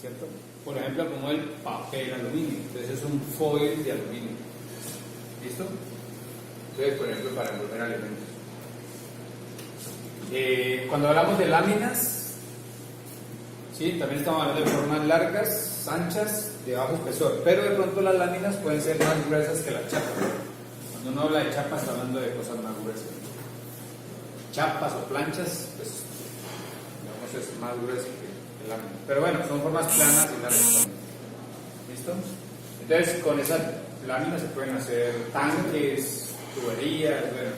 ¿cierto? Por ejemplo, como el papel aluminio, entonces es un foil de aluminio. ¿Listo? Entonces, por ejemplo, para envolver alimentos. Cuando hablamos de láminas, ¿sí? También estamos hablando de formas largas, anchas, de bajo espesor, pero de pronto las láminas pueden ser más gruesas que las chapas. Cuando uno habla de chapas, está hablando de cosas más gruesas. Chapas o planchas, pues, digamos, es más grueso que láminas. Pero bueno, son formas planas y largas también. ¿Listo? Entonces, con esas láminas se pueden hacer tanques, tuberías, bueno,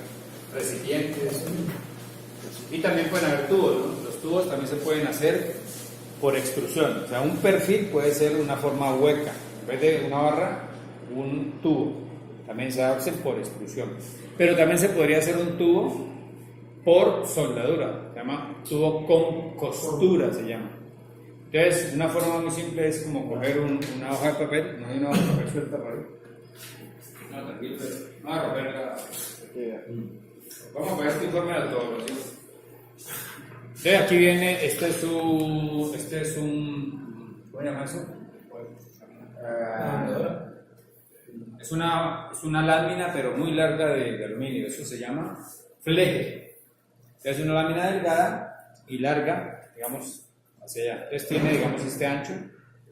recipientes. Y también pueden haber tubos, ¿no? Los tubos también se pueden hacer por extrusión. O sea, un perfil puede ser una forma hueca. En vez de una barra, un tubo. También se hace por extrusión. Pero también se podría hacer un tubo por soldadura. Se llama tubo con costura, se llama. Entonces, una forma muy simple es como coger una hoja de papel. No hay una hoja de papel suelta por ahí. No, tranquilo. Vamos a romperla. Vamos a ver este informe de todos los días. Entonces aquí viene, este es un ¿cómo se llama eso? Es una lámina pero muy larga de aluminio, eso se llama fleje. Es una lámina delgada y larga, digamos, hacia allá. Entonces tiene, digamos, este ancho,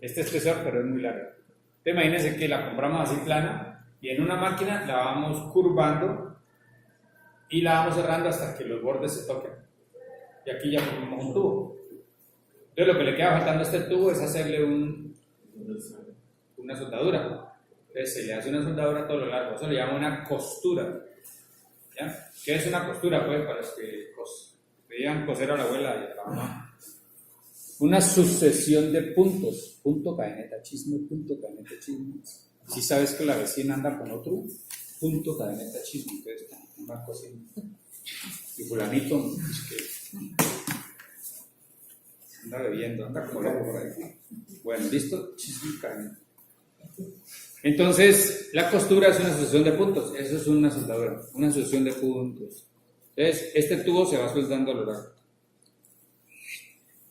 este espesor, pero es muy larga. Entonces imagínense que la compramos así plana y en una máquina la vamos curvando y la vamos cerrando hasta que los bordes se toquen. Y aquí ya formamos un tubo. Entonces lo que le queda faltando a este tubo es hacerle una soldadura. Entonces se le hace una soldadura a todo lo largo. Eso le llama una costura. ¿Ya? ¿Qué es una costura? Pues para los que veían coser a la abuela y a la mamá. Una sucesión de puntos. Punto, cadeneta, chisme, punto, cadeneta, chisme. Si sabes que la vecina anda con otro, punto, cadeneta, chisme. Entonces va cosiendo. Y fulanito, que anda bebiendo, anda como loco por ahí. Bueno, listo, chisme, cadeneta. Entonces, la costura es una sucesión de puntos. Eso es una soldadura, una sucesión de puntos. Entonces, este tubo se va soldando a lo largo.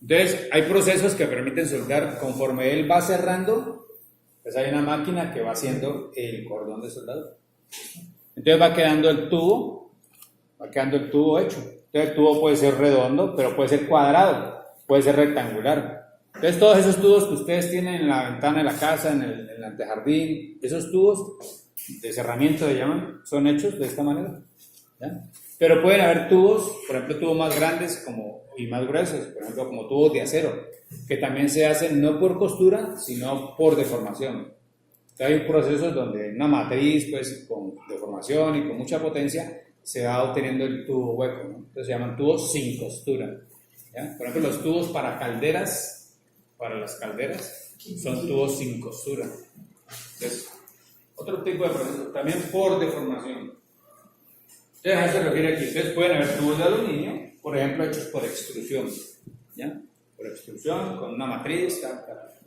Entonces, hay procesos que permiten soldar. Conforme él va cerrando, pues hay una máquina que va haciendo el cordón de soldadura. Entonces va quedando el tubo hecho. Entonces el tubo puede ser redondo, pero puede ser cuadrado, puede ser rectangular. Entonces todos esos tubos que ustedes tienen en la ventana de la casa, en el antejardín, esos tubos de cerramiento se llaman, son hechos de esta manera. ¿Ya? Pero pueden haber tubos, por ejemplo tubos más grandes y más gruesos, por ejemplo como tubos de acero, que también se hacen no por costura, sino por deformación. Entonces, hay procesos donde una matriz pues, con deformación y con mucha potencia se va obteniendo el tubo hueco, ¿no? Entonces se llaman tubos sin costura. ¿Ya? Por ejemplo, los tubos para calderas, para las calderas, son tubos sin costura. Entonces, otro tipo de proceso, también por deformación. Entonces, a eso se refiere aquí. Entonces, pueden haber tubos de aluminio, por ejemplo, hechos por extrusión. ¿Ya? Por extrusión, con una matriz,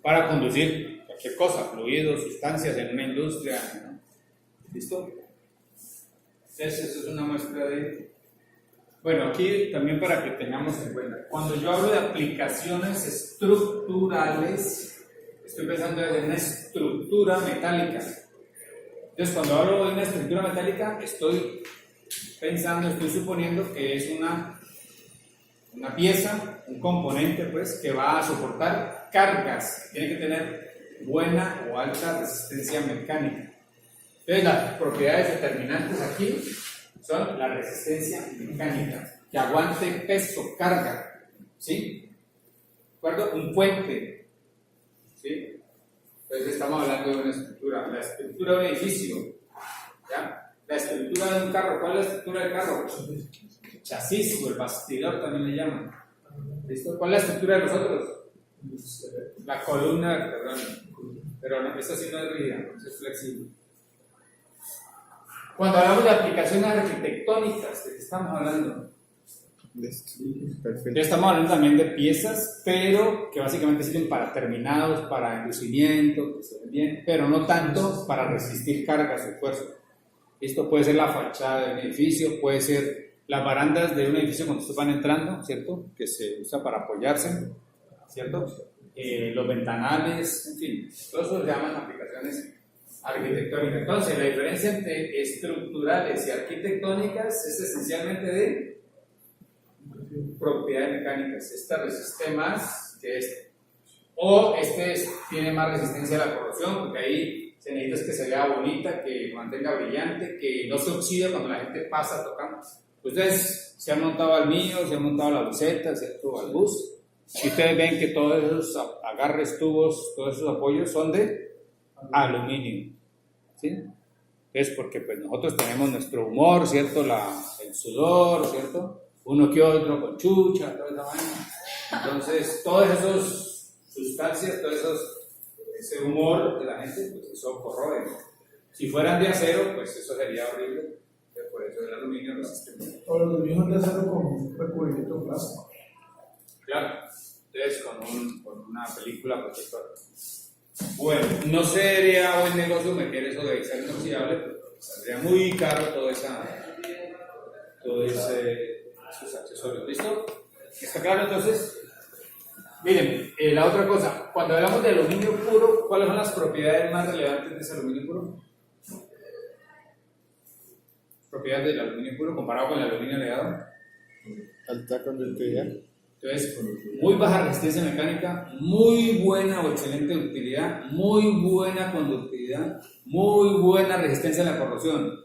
para conducir cualquier cosa, fluidos, sustancias en una industria, ¿no? ¿Listo? Entonces, eso es una muestra de... Bueno, aquí también para que tengamos en cuenta, cuando yo hablo de aplicaciones estructurales, estoy pensando en una estructura metálica. Entonces, cuando hablo de una estructura metálica, estoy suponiendo que es una pieza, un componente, pues, que va a soportar cargas, tiene que tener buena o alta resistencia mecánica. Entonces, las propiedades determinantes aquí son la resistencia mecánica, que aguante peso, carga, ¿sí? ¿De acuerdo? Un puente, ¿sí? Entonces, estamos hablando de una estructura, la estructura de un edificio, ¿ya? La estructura de un carro, ¿cuál es la estructura del carro? El chasis o el bastidor también le llaman. ¿Listo? ¿Cuál es la estructura de los otros? La columna vertebral. Pero no, esta sí no es rígida, es flexible. Cuando hablamos de aplicaciones arquitectónicas, ¿de qué estamos hablando? Estamos hablando también de piezas, pero que básicamente sirven para terminados, para enlucimiento, que se ven bien, pero no tanto para resistir cargas o fuerzas. Esto puede ser la fachada de un edificio, puede ser las barandas de un edificio cuando ustedes van entrando, ¿cierto? Que se usa para apoyarse, ¿cierto? los ventanales, en fin, todo eso se llaman aplicaciones arquitectónicas. Entonces, la diferencia entre estructurales y arquitectónicas es esencialmente de propiedades mecánicas. Esta resiste más que este. O tiene más resistencia a la corrosión, porque ahí se necesita que se vea bonita, que mantenga brillante, que no se oxide cuando la gente pasa tocando. Ustedes se han montado al mío, se han montado a la buseta, ¿cierto? Al bus. Y ustedes ven que todos esos agarres, tubos, todos esos apoyos son de aluminio. ¿Sí? Es porque pues, nosotros tenemos nuestro humor, ¿cierto? El sudor, ¿cierto? Uno que otro con chucha, toda esa vaina. Entonces, todas esas sustancias, ese humor de la gente, pues eso corroe. Si fueran de acero, pues eso sería horrible. Por eso el aluminio resiste. O los mismos de acero con un recubrimiento plástico. Claro, entonces con una película protectora. Bueno, no sería buen negocio meter eso de acero inoxidable, pero saldría muy caro todo esos accesorios. ¿Listo? ¿Está claro entonces? Miren, la otra cosa, cuando hablamos de aluminio puro, ¿cuáles son las propiedades más relevantes de ese aluminio puro? Propiedades del aluminio puro comparado con el aluminio legado. Alta conductividad. Entonces, muy baja resistencia mecánica, muy buena o excelente utilidad, muy buena conductividad, muy buena resistencia a la corrosión.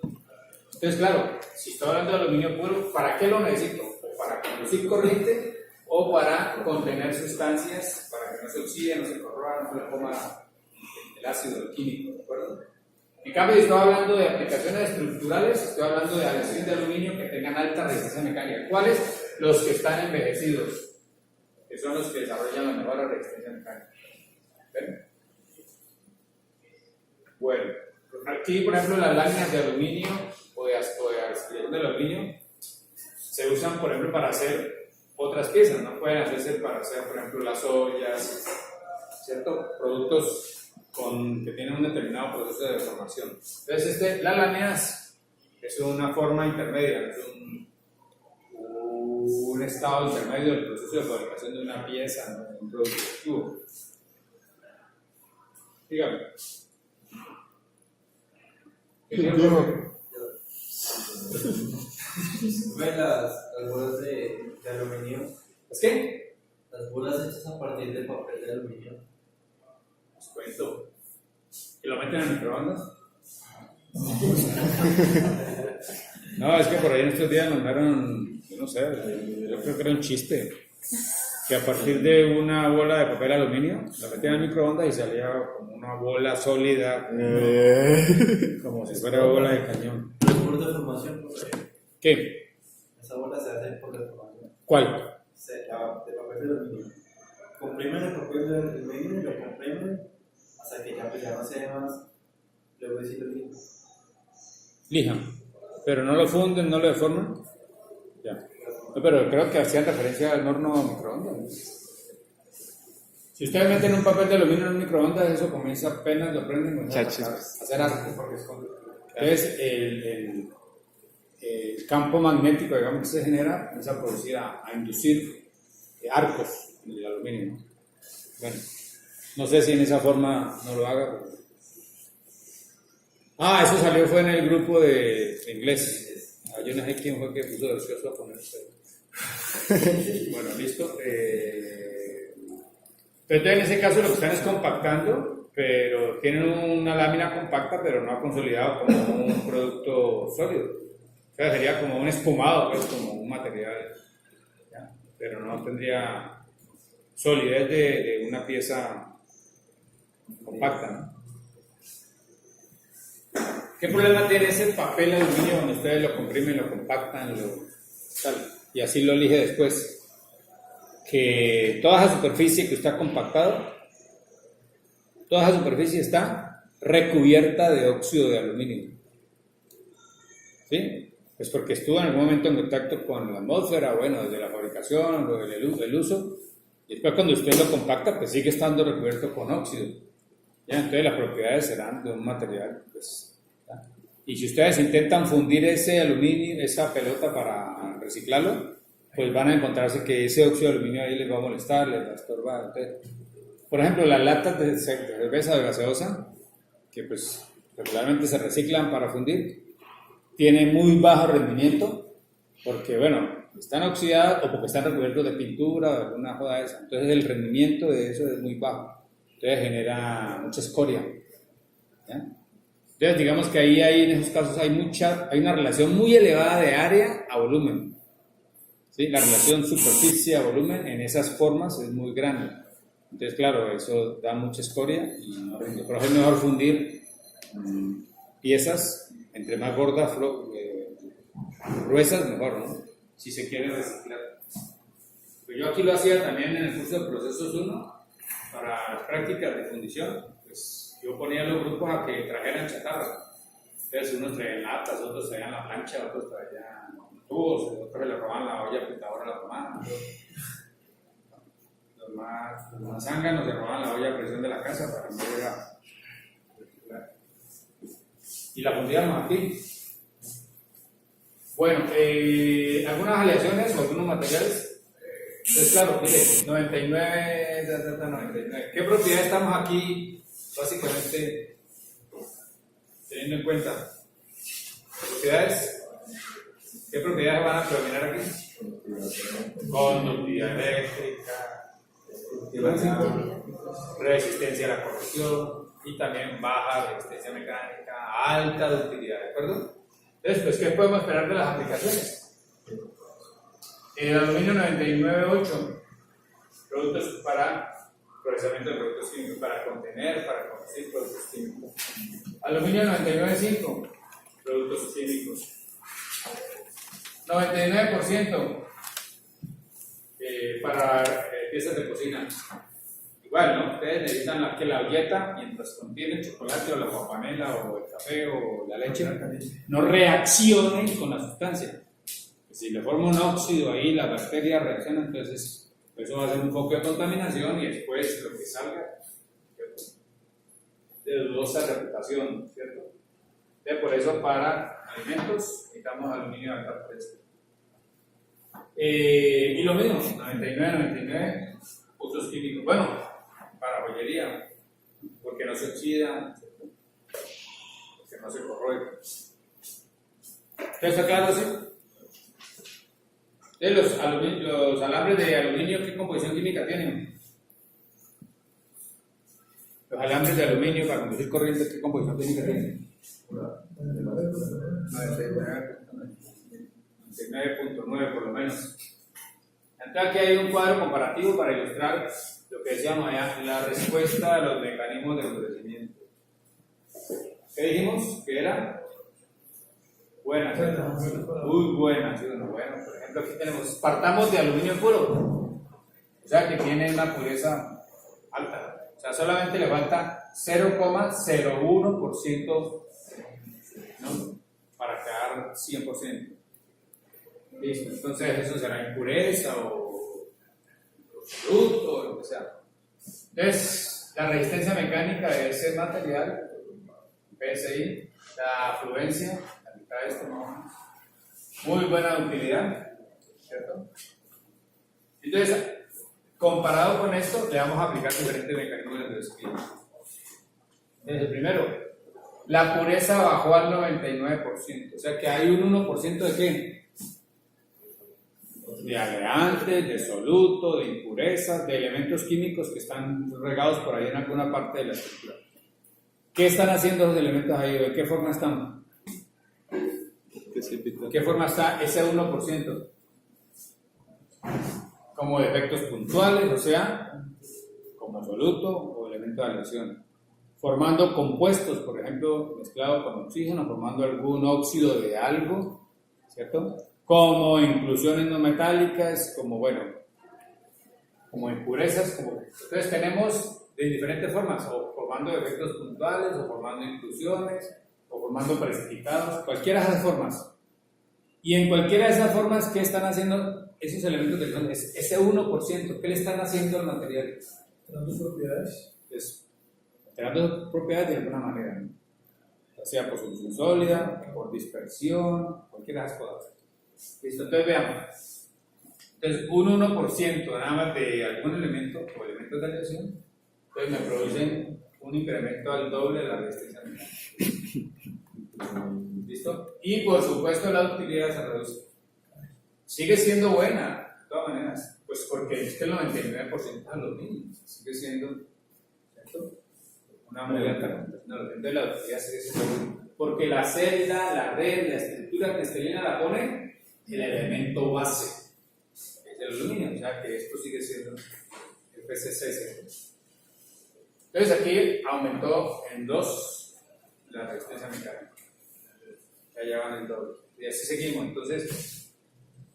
Entonces, claro, si estoy hablando de aluminio puro, ¿para qué lo necesito? ¿O para conducir corriente o para contener sustancias, para que no se oxide, no se corroa, no se le coma el ácido químico, ¿de acuerdo? En cambio, si estoy hablando de aplicaciones estructurales, estoy hablando de aleaciones de aluminio que tengan alta resistencia mecánica. ¿Cuáles? Los que están envejecidos, que son los que desarrollan la mejor resistencia mecánica. ¿Ven? Bueno, aquí, por ejemplo, las láminas de aluminio o de aspiración de aluminio se usan, por ejemplo, para hacer otras piezas, no pueden hacerse para hacer, por ejemplo, las ollas, ¿cierto? Productos que tienen un determinado proceso de deformación. Entonces, las láminas es una forma intermedia, es un estado intermedio del proceso de fabricación de una pieza, ¿no? Un producto activo. Dígame. ¿Ves las bolas de aluminio? ¿Es qué? Las bolas hechas a partir de papel de aluminio. Os cuento. ¿Y lo meten en microondas? No, es que por ahí en estos días mandaron, yo no sé, yo creo que era un chiste, que a partir de una bola de papel aluminio la metían en el microondas y salía como una bola sólida, como si fuera bola de cañón. ¿Es por deformación? ¿Qué? Esa bola se hace por deformación. ¿Cuál? De papel de aluminio. Comprimen el papel de aluminio y lo comprimen hasta que ya no se ve más. Luego sí lo lijan. Lijan. Pero no lo funden, no lo deforman. Ya. No, pero creo que hacían referencia al horno microondas. Si ustedes meten un papel de aluminio en un microondas, eso comienza apenas lo prenden a hacer arte, porque es conductivo. Entonces, el campo magnético, digamos, que se genera, comienza a producir, a inducir arcos en el aluminio. Bueno, no sé si en esa forma no lo haga. Pero... eso salió, fue en el grupo de inglés. Yo no sé quién fue que puso deseoso a ponerse. Bueno, listo. Entonces, en ese caso lo que están es compactando, pero tienen una lámina compacta, pero no consolidado como un producto sólido. O sea, sería como un espumado, pues, como un material, ¿ya? Pero no tendría solidez de una pieza compacta, ¿no? ¿Qué problema tiene ese papel aluminio cuando ustedes lo comprimen, lo compactan, y así lo elige después? Que toda esa superficie que está compactado, toda esa superficie está recubierta de óxido de aluminio. ¿Sí? Pues porque estuvo en algún momento en contacto con la atmósfera, bueno, desde la fabricación, luego el uso, y después cuando usted lo compacta, pues sigue estando recubierto con óxido. ¿Ya? Entonces las propiedades serán de un material, pues... Y si ustedes intentan fundir ese aluminio, esa pelota para reciclarlo, pues van a encontrarse que ese óxido de aluminio ahí les va a molestar, les va a estorbar. Entonces, Por ejemplo, las latas de cerveza de gaseosa, que pues regularmente se reciclan para fundir, tienen muy bajo rendimiento porque, bueno, están oxidadas o porque están recubiertos de pintura o alguna joda de esa. Entonces el rendimiento de eso es muy bajo. Entonces genera mucha escoria. ¿Ya? Entonces digamos que ahí en esos casos hay una relación muy elevada de área a volumen. ¿Sí? La relación superficie a volumen en esas formas es muy grande. Entonces, claro, eso da mucha escoria y no rinde. Por eso es mejor fundir piezas, entre más gordas, gruesas, mejor, ¿no? Si se quiere reciclar. Pues yo aquí lo hacía también en el curso de Procesos 1, para las prácticas de fundición, pues yo ponía a los grupos a que trajeran chatarra. Entonces unos traían latas, otros traían la plancha, otros traían tubos, otros le robaban la olla pitadora a la mamá. Los más zánganos se robaban la olla a presión de la casa para no llegar. Y la fundíamos aquí. Bueno, algunas aleaciones o algunos materiales. Entonces, claro, mire, 99. ¿Qué propiedades estamos aquí básicamente teniendo en cuenta? ¿Propiedades? ¿Qué propiedades van a predominar aquí? Conductividad eléctrica, resistencia a la corrosión y también baja resistencia mecánica, alta ductilidad, ¿de acuerdo? Entonces, pues, ¿qué podemos esperar de las aplicaciones? El aluminio 99.8, productos para procesamiento de productos químicos, para contener, para conducir productos químicos. Aluminio 99.5, productos químicos. 99% para piezas de cocina. Igual, ¿no? Ustedes necesitan que la olleta, mientras contiene el chocolate o la guapanela o el café o la leche, no reaccione con la sustancia. Si le forma un óxido ahí, las bacterias reaccionan, entonces eso va a ser un poco de contaminación y después lo que salga, ¿cierto? De dudosa reputación, ¿cierto? Entonces, por eso para alimentos necesitamos aluminio de alta pureza. Y lo mismo, 99, usos químicos. Bueno, para joyería, porque no se oxida, ¿cierto? Porque no se corroe. ¿Entonces está claro así? Entonces, los alambres de aluminio, ¿qué composición química tienen? Los alambres de aluminio para conducir corriente, ¿qué composición química tienen? 99.9 por lo menos. Entonces aquí hay un cuadro comparativo para ilustrar lo que decíamos allá, la respuesta a los mecanismos de endurecimiento. ¿Qué dijimos? Que era buena, ¿cierto? Muy buena, ¿sí? Bueno, por ejemplo, aquí tenemos, partamos de aluminio puro, o sea que tiene una pureza alta, o sea, solamente le falta 0,01%, ¿no? Para quedar 100%. Listo, entonces eso será impureza o producto o lo que sea. Entonces, la resistencia mecánica de ese material, PSI, la afluencia, la mitad de este, ¿no? Muy buena utilidad, ¿cierto? Entonces, comparado con esto, le vamos a aplicar diferentes mecanismos de endurecimiento. Entonces, primero, la pureza bajó al 99%, o sea que hay un 1% de ¿qué? De agregantes, de soluto, de impurezas, de elementos químicos que están regados por ahí en alguna parte de la estructura. ¿Qué están haciendo los elementos ahí? ¿De qué forma están? ¿De qué forma está ese 1%? Como efectos puntuales, o sea, como soluto o elemento de aleación. Formando compuestos, por ejemplo, mezclado con oxígeno, formando algún óxido de algo, ¿cierto? Como inclusiones no metálicas, como, bueno, como impurezas, entonces tenemos de diferentes formas, o formando efectos puntuales, o formando inclusiones, o formando precipitados, cualquiera de esas formas. Y en cualquiera de esas formas, ¿qué están haciendo esos elementos que son ese 1%? ¿Qué le están haciendo al material? ¿Dando propiedades? Pues, alterando propiedades de alguna manera, ¿no? Ya sea por solución sólida, por dispersión, cualquiera de esas cosas. Listo, entonces veamos. Entonces, un 1% nada más de algún elemento o elementos de aleación Entonces me producen un incremento al doble de la resistencia mecánica. ¿Listo? Y por supuesto la ductilidad se reduce. Sigue siendo buena, de todas maneras, pues porque es que el 99% es aluminio, sigue siendo, ¿cierto? Una muy alta concentración de la ductilidad sigue siendo buena. Porque la celda, la red, la estructura cristalina la pone el elemento base, es el aluminio, o sea que esto sigue siendo el PCC. Entonces aquí aumentó en 2 la resistencia mecánica. Ya llevan el doble. Y así seguimos. Entonces,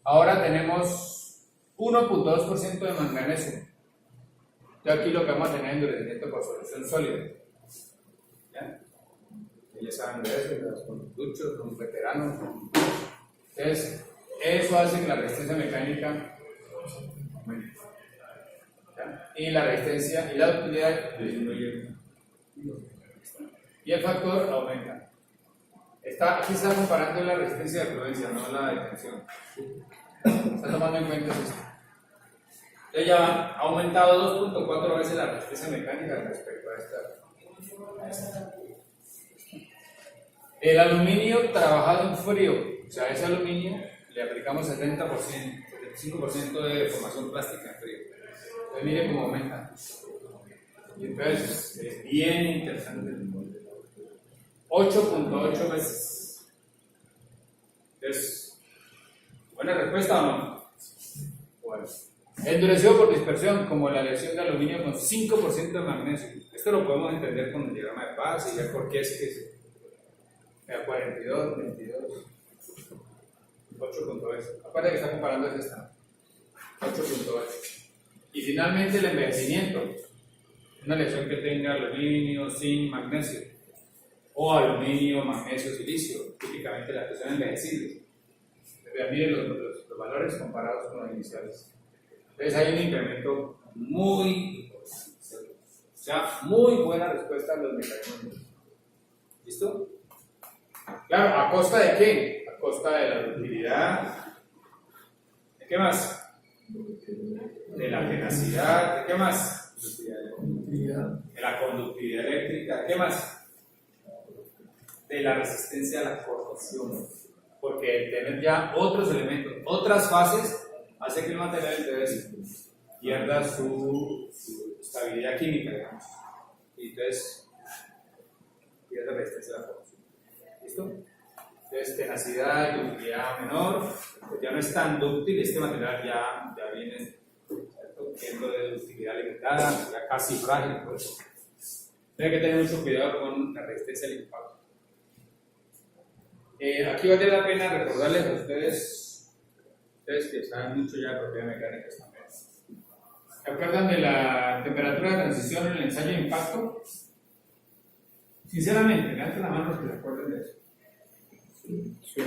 ahora tenemos 1.2% de manganeso. Ya aquí lo que vamos a tener en endurecimiento por solución sólida. ¿Ya? Ya saben de eso, los conduchos, los veteranos. Entonces, eso hace que la resistencia mecánica aumente. ¿Ya? Y la resistencia y la ductilidad disminuye. Y el factor aumenta. Aquí está comparando la resistencia de fluencia, no la de tensión. Está tomando en cuenta esto. Entonces ya ha aumentado 2.4 veces la resistencia mecánica respecto a esta. El aluminio trabajado en frío, o sea, ese aluminio le aplicamos 75% de formación plástica en frío. Entonces mire cómo aumenta. Y entonces es bien interesante. 8.8 veces. ¿Es buena respuesta o no? Bueno. Endurecido por dispersión, como la aleación de aluminio con 5% de magnesio. Esto lo podemos entender con el diagrama de Paz y ya por qué es que es 42, 22, 8.8. Aparte que está comparando es esta. 8.8. Y finalmente el envejecimiento. Una aleación que tenga aluminio, zinc, magnesio. O aluminio, magnesio, silicio, típicamente las que son envejecibles. Miren los valores comparados con los iniciales. Entonces hay un incremento muy buena respuesta a los mecanismos. ¿Listo? Claro, ¿a costa de qué? A costa de la ductilidad. ¿De qué más? De la tenacidad. ¿De qué más? De la conductividad eléctrica. ¿De qué más? De la resistencia a la corrosión, porque el tener ya otros elementos, otras fases, hace que el material entonces pierda su estabilidad química, digamos, y entonces pierde resistencia a la corrosión. ¿Listo? Entonces tenacidad y ductilidad menor, pues ya no es tan dúctil, este material ya viene siendo de ductilidad limitada, ya casi frágil, por eso. Tiene que tener mucho cuidado con la resistencia al impacto. Aquí vale la pena recordarles a ustedes que saben mucho ya de propiedades mecánicas también. ¿Se acuerdan de la temperatura de transición en el ensayo de impacto? Sinceramente, levanten la mano los que se acuerdan de eso. Sí. ¿Sí?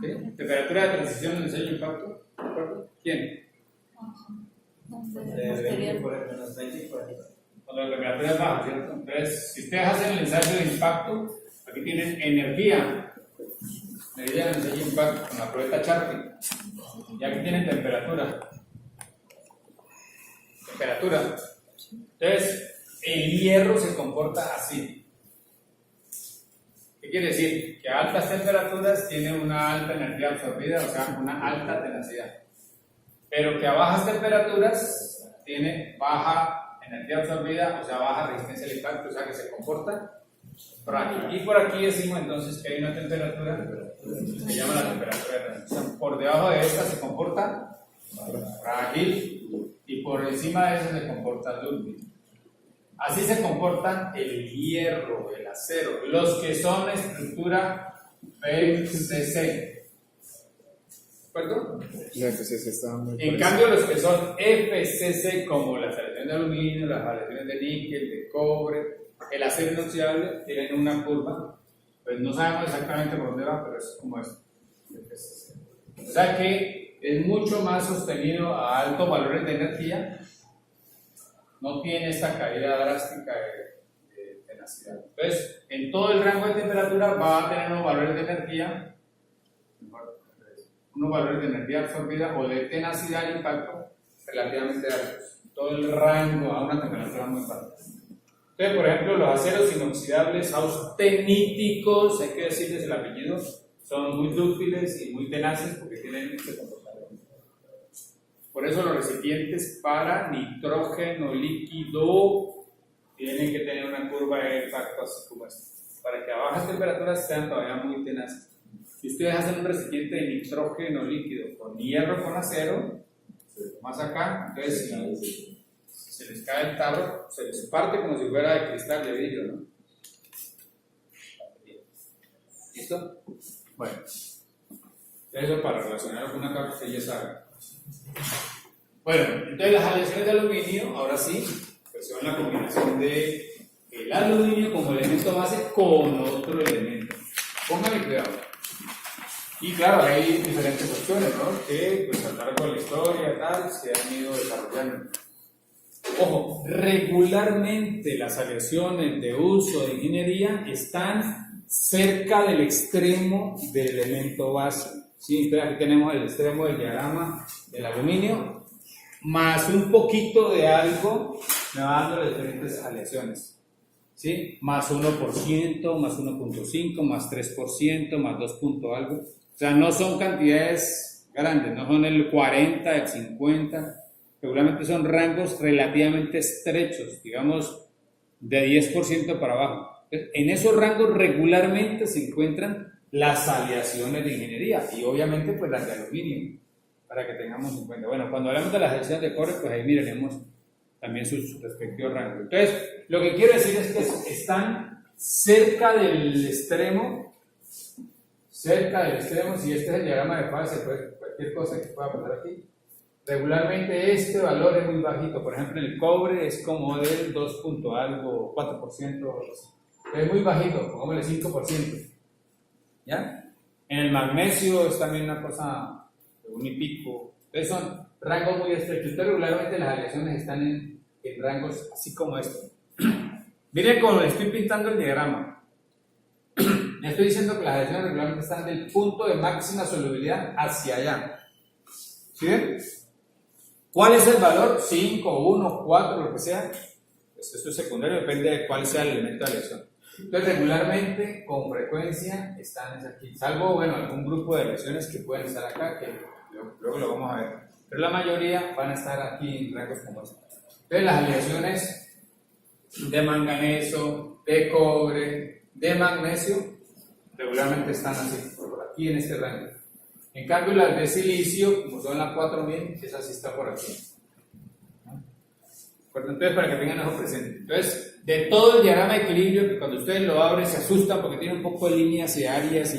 ¿Temperatura de transición en el ensayo de impacto? ¿De acuerdo? ¿Quién? Cuando la temperatura es baja, ¿cierto? Entonces, si ustedes hacen el ensayo de impacto, aquí tienen energía. Medida de ensayo de impacto con la prueba Charpy. Y aquí tienen temperatura. Entonces, el hierro se comporta así. ¿Qué quiere decir? Que a altas temperaturas tiene una alta energía absorbida, o sea, una alta tenacidad. Pero que a bajas temperaturas tiene baja energía absorbida, o sea, baja resistencia al impacto, o sea, que se comporta frágil. Y por aquí decimos entonces que hay una temperatura que se llama la temperatura de transición. Por debajo de esta se comporta frágil y por encima de eso se comporta dúctil. Así se comportan el hierro, el acero, los que son estructura PCC. ¿De acuerdo? La FCC estaba muy En cambio, los que son FCC, como las aleaciones de aluminio, las aleaciones de níquel, de cobre, el acero inoxidable, tienen una curva, pues no sabemos exactamente por dónde va, pero es como esto. O sea que es mucho más sostenido a altos valores de energía, no tiene esta caída drástica de tenacidad. Entonces, en todo el rango de temperatura va a tener unos valores de energía, absorbida o de tenacidad al impacto relativamente altos. todo el rango a una temperatura muy baja. Entonces, por ejemplo, los aceros inoxidables austeníticos, hay que decirles el apellido, son muy dúctiles y muy tenaces porque tienen este comportamiento. Por eso los recipientes para nitrógeno líquido tienen que tener una curva de impacto así como esta, para que a bajas temperaturas sean todavía muy tenaces. Si ustedes hacen un recipiente de nitrógeno líquido con hierro con acero, más acá, entonces si se les cae el tarro, se les parte como si fuera de cristal de vidrio, ¿no? ¿Listo? Bueno, eso para relacionarlo con una capa que ya saben. Bueno, entonces las aleaciones de aluminio, ahora sí, pues son la combinación de el aluminio como elemento base con otro elemento. Pónganle cuidado. Y claro, hay diferentes opciones, ¿no? Que pues a lo largo de la historia tal, se han ido desarrollando. Ojo, regularmente las aleaciones de uso de ingeniería están cerca del extremo del elemento base. ¿Sí? Entonces aquí tenemos el extremo del diagrama del aluminio, más un poquito de algo me va dando las diferentes aleaciones. ¿Sí? Más 1%, más 1.5, más 3%, más 2 punto algo. O sea, no son cantidades grandes, no son el 40, el 50, regularmente son rangos relativamente estrechos, digamos de 10% para abajo. Entonces, en esos rangos regularmente se encuentran las aleaciones de ingeniería y obviamente pues las de aluminio, para que tengamos en cuenta. Bueno, cuando hablamos de las aleaciones de cobre, pues ahí miraremos también sus respectivos rangos. Entonces, lo que quiero decir es que están cerca del extremo, si este es el diagrama de fase, pues cualquier cosa que pueda pasar aquí. Regularmente este valor es muy bajito, por ejemplo el cobre es como del 2 punto algo, 4%, es muy bajito, pongámosle 5%. ¿Ya? En el magnesio es también una cosa de 1 y pico, entonces son rangos muy estrechos. Entonces regularmente las aleaciones están en rangos así como esto. Miren cómo le estoy pintando el diagrama. Le estoy diciendo que las aleaciones regularmente están del punto de máxima solubilidad hacia allá. ¿Sí ven? ¿Cuál es el valor? 5, 1, 4, lo que sea. Pues esto es secundario, depende de cuál sea el elemento de aleación. Entonces, regularmente, con frecuencia, están aquí. Salvo, bueno, algún grupo de aleaciones que pueden estar acá, que luego lo vamos a ver. Pero la mayoría van a estar aquí en rangos como este. Entonces, las aleaciones de manganeso, de cobre, de magnesio, regularmente están así, por aquí en este rango. En cambio, las de silicio, como son las 4000, esa sí está por aquí. Entonces, para que tengan eso presente. Entonces, de todo el diagrama de equilibrio, que cuando ustedes lo abren se asustan porque tiene un poco de líneas y áreas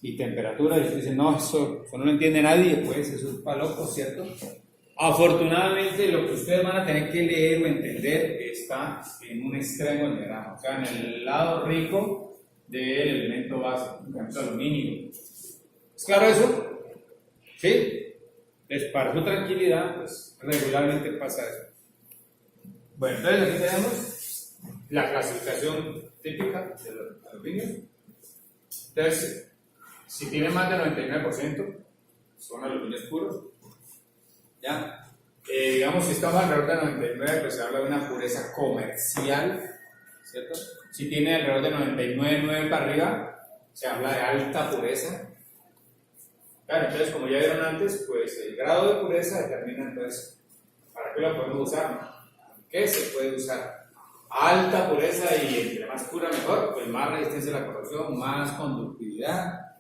y temperaturas, y ustedes dicen, no, eso no lo entiende nadie, pues eso es para locos, ¿cierto? Afortunadamente, lo que ustedes van a tener que leer o entender está en un extremo del diagrama, o sea, en el lado rico del elemento base, por ejemplo, aluminio. ¿Es claro eso? ¿Sí? Entonces, para su tranquilidad, pues regularmente pasa eso. Bueno, entonces aquí tenemos la clasificación típica de los aluminios. Entonces, si tiene más del 99%, son aluminios puros. ¿Ya? Digamos, si estamos alrededor de 99, pues se habla de una pureza comercial, ¿cierto? Si tiene alrededor de 99,9 para arriba, se habla de alta pureza. Claro, entonces, como ya vieron antes, pues el grado de pureza determina entonces para qué lo podemos usar, qué se puede usar. Alta pureza y entre más pura mejor, pues más resistencia a la corrosión, más conductividad,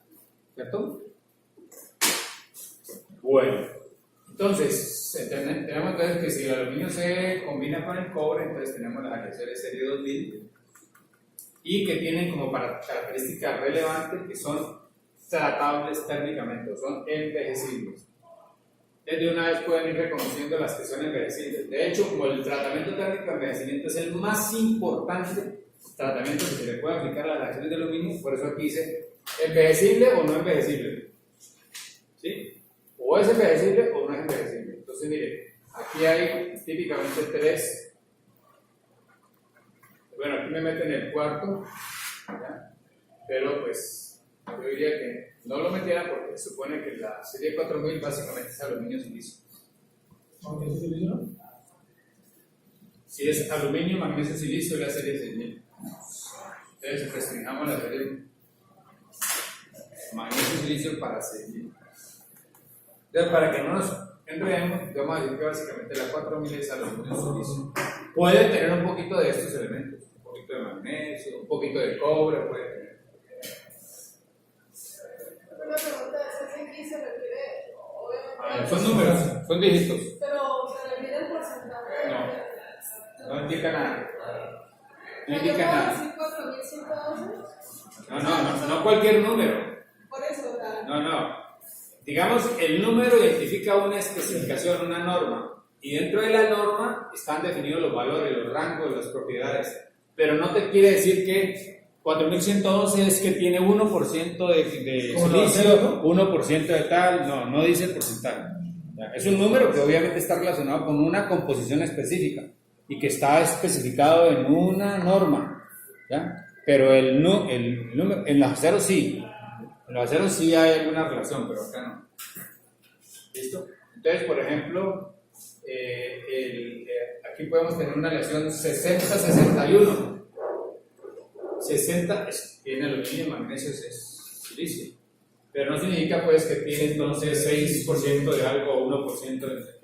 ¿cierto? Bueno, entonces tenemos entonces que si el aluminio se combina con el cobre, entonces tenemos las aleaciones serie 2000 y que tienen como característica relevante que son tratables térmicamente, son envejecibles. De una vez pueden ir reconociendo las que son envejecibles. De hecho, como el tratamiento térmico de envejecimiento es el más importante tratamiento que se le puede aplicar a las aleaciones de aluminio, por eso aquí dice envejecible o no envejecible. ¿Sí? O es envejecible o no es envejecible. Entonces, mire, aquí hay típicamente 3. Bueno, aquí me meten el cuarto, ¿ya? Pero pues yo diría que no lo metiera porque se supone que la serie 4000 básicamente es aluminio silicio. ¿Aunque es silicio? Si es aluminio, magnesio, silicio, es la serie 6000. Entonces restringamos la serie magnesio, silicio para 6000. Entonces, para que no nos enredemos, vamos a decir que básicamente la 4000 es aluminio, silicio. Puede tener un poquito de estos elementos, un poquito de magnesio, un poquito de cobre, puede tener. Una pregunta, ¿ese se refiere, obviamente? Son números, son dígitos. Pero se refiere al porcentaje. No indica nada. No ¿Yo indica puedo nada. decir 4112? No cualquier número. Por eso, o sea, No. Digamos, el número identifica una especificación, una norma. Y dentro de la norma están definidos los valores, los rangos, las propiedades. Pero no te quiere decir que 4112 es que tiene 1% de silicio, 1% de tal. No dice el porcentaje. Es un número que obviamente está relacionado con una composición específica y que está especificado en una norma, ¿ya? Pero el número, en los aceros sí. En los aceros sí hay alguna relación, pero acá no. ¿Listo? Entonces, por ejemplo, aquí podemos tener una aleación 60-61. 60 tiene aluminio, magnesio, es silicio. Pero no significa pues que tiene entonces 6% de algo o 1% de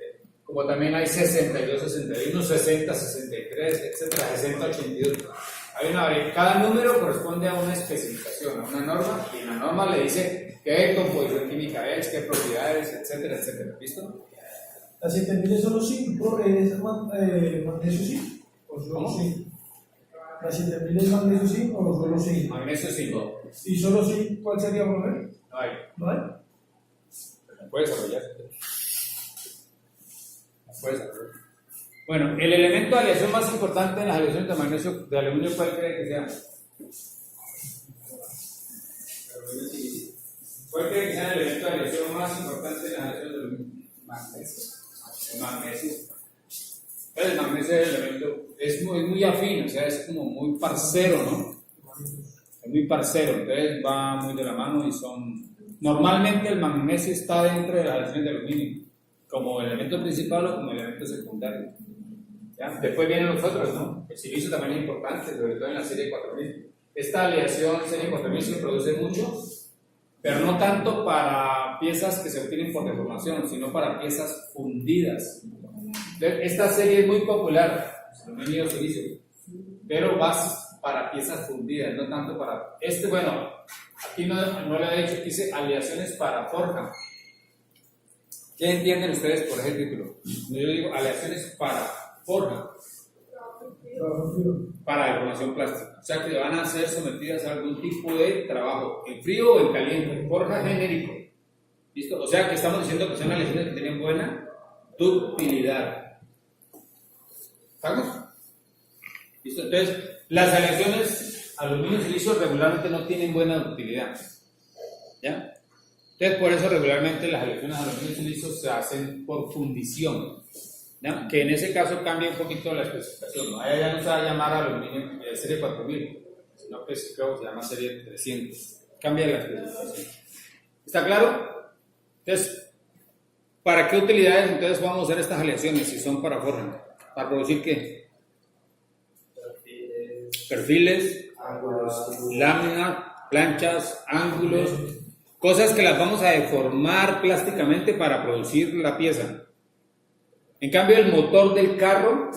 como también hay 62, 61, 60, 63, etcétera, 60, 82. Hay una variedad. Cada número corresponde a una especificación, a una norma, y la norma le dice qué composición química es, qué propiedades, etcétera, etcétera. ¿Listo? ¿Las 7000 es solo zinc? ¿Es magnesio zinc? ¿O solo ¿Cómo? zinc? ¿Las 7000 es magnesio zinc o solo zinc? Magnesio 5. ¿Y solo zinc cuál sería, profe? No hay. ¿No hay? ¿La puedes desarrollar? Bueno, el elemento de aleación más importante en las aleaciones de magnesio, de aluminio, ¿cuál cree que sea? ¿Cuál cree que sea el elemento de aleación más importante en las aleaciones de aluminio? Magnesio. El magnesio es el elemento, es muy afín, o sea, es como muy parcero, ¿no? Es muy parcero, entonces va muy de la mano y son... Normalmente el magnesio está dentro de las aleaciones de aluminio, como elemento principal o como elemento secundario. ¿Ya? Después vienen los otros, ¿no? El silicio también es importante, sobre todo en la serie 4000. Esta aleación serie 4000 se produce mucho, pero no tanto para piezas que se obtienen por deformación, sino para piezas fundidas. Entonces, esta serie es muy popular, aluminio silicio, pero va para piezas fundidas, no tanto para... bueno, aquí no le he dicho que dice aleaciones para forja. ¿Qué entienden ustedes por ese título? Yo digo aleaciones para forja, para deformación plástica. O sea que van a ser sometidas a algún tipo de trabajo, en frío o en caliente, forja genérico. ¿Listo? O sea que estamos diciendo que son aleaciones que tienen buena ductilidad. ¿Estamos? ¿Listo? Entonces, las aleaciones aluminio y silicio regularmente no tienen buena ductilidad. ¿Ya? Entonces, por eso regularmente las aleaciones aluminio y silicio se hacen por fundición, ¿no? Que en ese caso cambia un poquito la especificación, ¿no? Allá ya no se va a llamar aluminio serie 4000, sino que creo que se llama serie 300. Cambia la especificación. ¿Está claro? Entonces, ¿para qué utilidades entonces vamos a usar estas aleaciones si son para forja? ¿Para producir qué? Perfiles, láminas, planchas, ángulos, cosas que las vamos a deformar plásticamente para producir la pieza. En cambio, el motor del carro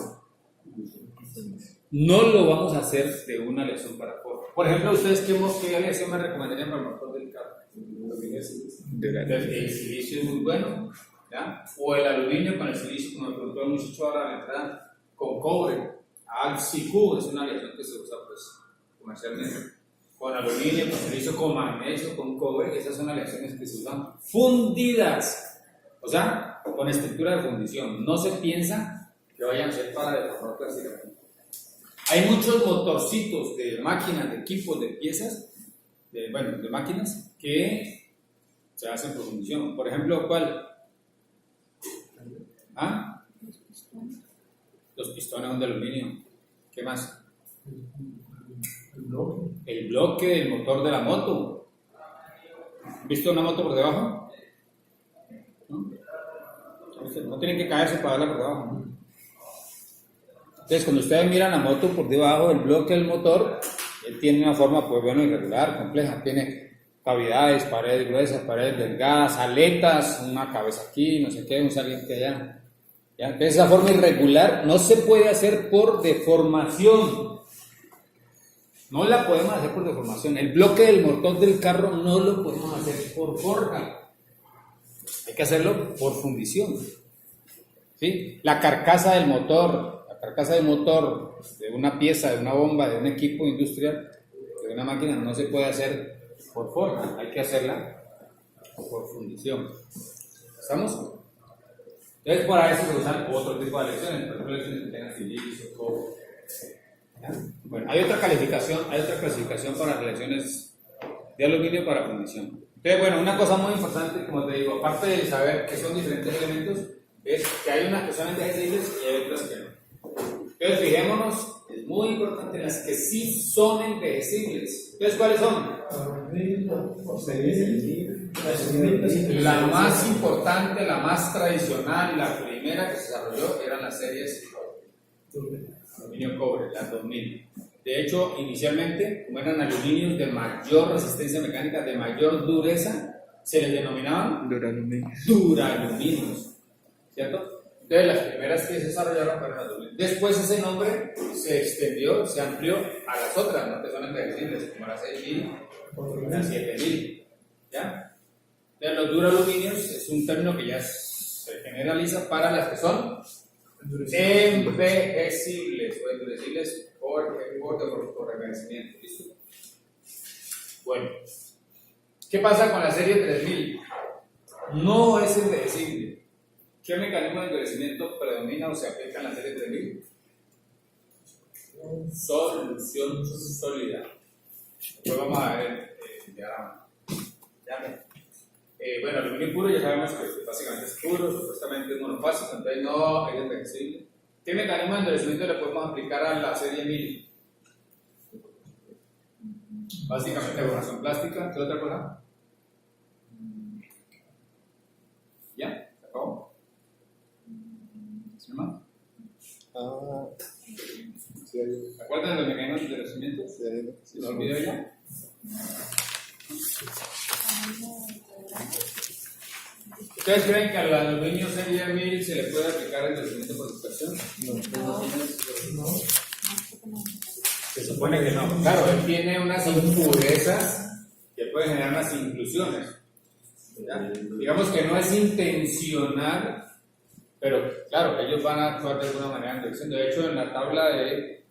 no lo vamos a hacer de una aleación para forja. Por ejemplo, ¿ustedes qué aleación me recomendarían para el motor del carro? El silicio es muy bueno, ¿ya? O el aluminio con el silicio, como me preguntó el muchacho ahora a la entrada, con cobre. AlSiC es una aleación que se usa pues, comercialmente. Con aluminio, con silicio, con magnesio, con cobre, esas son aleaciones que se usan fundidas, o sea, con estructura de fundición. No se piensa que vayan a ser para deformar plásticamente. Hay muchos motorcitos de máquinas, de equipos, de piezas, de máquinas que se hacen por fundición. Por ejemplo, ¿cuál? ¿Ah? Los pistones son de aluminio. ¿Qué más? El bloque del motor de la moto. ¿Visto una moto por debajo? ¿No? No tienen que caerse para darla por debajo, ¿no? Entonces, cuando ustedes miran la moto por debajo del bloque del motor, él tiene una forma, pues bueno, irregular, compleja. Tiene cavidades, paredes gruesas, paredes delgadas, aletas, una cabeza aquí, no sé qué, un saliente allá. ¿Ya? Entonces, esa forma irregular no se puede hacer por deformación. No la podemos hacer por deformación. El bloque del motor del carro no lo podemos hacer por forja. Hay que hacerlo por fundición. ¿Sí? La carcasa del motor de una pieza, de una bomba, de un equipo industrial, de una máquina, no se puede hacer por forja, hay que hacerla por fundición. ¿Estamos? Entonces, por eso se usan otro tipo de lecciones, por ejemplo, lecciones que tengan silicio, cobre. Bueno, hay otra clasificación para las lecciones de aluminio para fundición. Entonces, bueno, una cosa muy importante, como te digo, aparte de saber que son diferentes elementos, es que hay unas que son envejecibles y hay otras que no. Entonces, fijémonos, es muy importante las que sí son envejecibles. Entonces, ¿cuáles son? La más importante, la más tradicional, la primera que se desarrolló eran las series aluminio cobre, las 2000. De hecho, inicialmente, como eran aluminios de mayor resistencia mecánica, de mayor dureza, se les denominaban duraluminios, ¿cierto? Entonces, las primeras que se desarrollaron fueron las 2000. Después ese nombre se extendió, se amplió a las otras, ¿no? Que son envejecibles, como las 6000, las 7000, ¿ya? Entonces, los duraluminios es un término que ya se generaliza para las que son envejecibles o endurecibles por envejecimiento. ¿Listo? Bueno, ¿qué pasa con la serie 3000? No es envejecible. ¿Qué mecanismo de envejecimiento predomina o se aplica en la serie 3000? Solución sólida. Después vamos a ver el diagrama. Bueno, aluminio puro ya sabemos que básicamente es puro, supuestamente es monofásico, entonces no es envejecible. ¿Qué mecanismo de endurecimiento le podemos aplicar a la serie 1000? Básicamente borración plástica. ¿Qué otra cosa? ¿Ya? ¿Se acabó? ¿Sí más? Sí, hay ¿Se acuerdan de los mecanismos de endurecimiento? ¿Se lo olvidó ya? ¿Ustedes creen que al aluminio serie 1000 se le puede aplicar el endurecimiento por dispersión? No. Se supone que no. Claro, él tiene unas impurezas que pueden generar unas inclusiones. ¿Ya? Digamos que no es intencional, pero claro, ellos van a actuar de alguna manera en dirección. De hecho, en la tabla de